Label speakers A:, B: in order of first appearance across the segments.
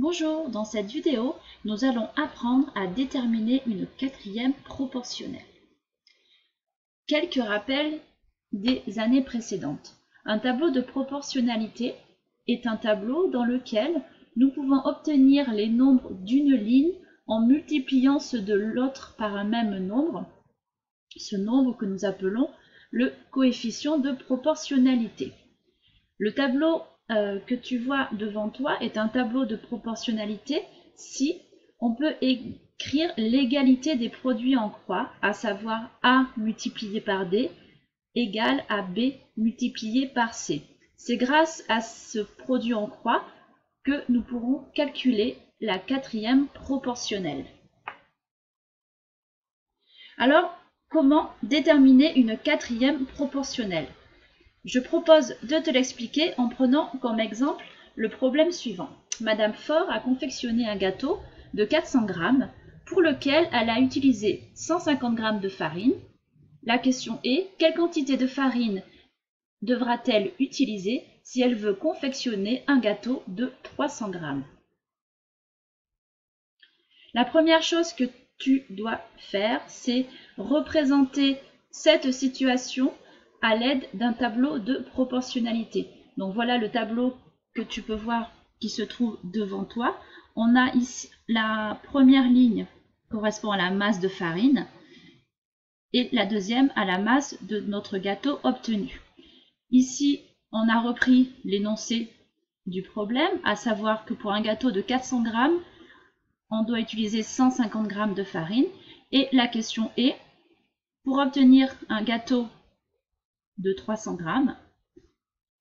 A: Bonjour, dans cette vidéo, nous allons apprendre à déterminer une quatrième proportionnelle. Quelques rappels des années précédentes. Un tableau de proportionnalité est un tableau dans lequel nous pouvons obtenir les nombres d'une ligne en multipliant ceux de l'autre par un même nombre, ce nombre que nous appelons le coefficient de proportionnalité. Le tableau que tu vois devant toi est un tableau de proportionnalité si on peut écrire l'égalité des produits en croix, à savoir A multiplié par D égale à B multiplié par C. C'est grâce à ce produit en croix que nous pourrons calculer la quatrième proportionnelle. Alors, comment déterminer une quatrième proportionnelle ? Je propose de te l'expliquer en prenant comme exemple le problème suivant. Madame Faure a confectionné un gâteau de 400 grammes pour lequel elle a utilisé 150 grammes de farine. La question est, quelle quantité de farine devra-t-elle utiliser si elle veut confectionner un gâteau de 300 grammes? La première chose que tu dois faire, c'est représenter cette situation à l'aide d'un tableau de proportionnalité. Donc voilà le tableau que tu peux voir qui se trouve devant toi. On a ici la première ligne correspond à la masse de farine et la deuxième à la masse de notre gâteau obtenu. Ici, on a repris l'énoncé du problème, à savoir que pour un gâteau de 400 grammes, on doit utiliser 150 grammes de farine. Et la question est, pour obtenir un gâteau de 300 grammes,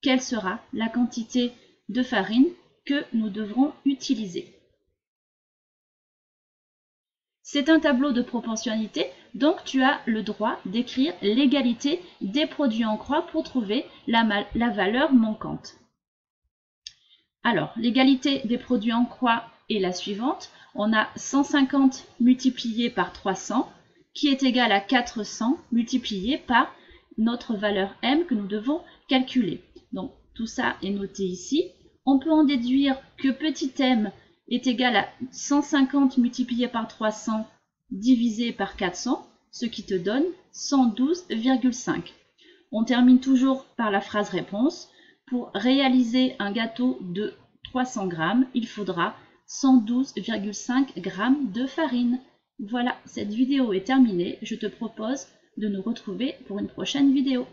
A: quelle sera la quantité de farine que nous devrons utiliser? C'est un tableau de proportionnalité, donc tu as le droit d'écrire l'égalité des produits en croix pour trouver la valeur manquante. Alors, l'égalité des produits en croix est la suivante. On a 150 multiplié par 300 qui est égal à 400 multiplié par notre valeur m que nous devons calculer. Donc tout ça est noté ici. On peut en déduire que petit m est égal à 150 multiplié par 300 divisé par 400, ce qui te donne 112,5. On termine toujours par la phrase réponse. Pour réaliser un gâteau de 300 grammes, il faudra 112,5 g de farine. Voilà, cette vidéo est terminée. Je te propose de nous retrouver pour une prochaine vidéo.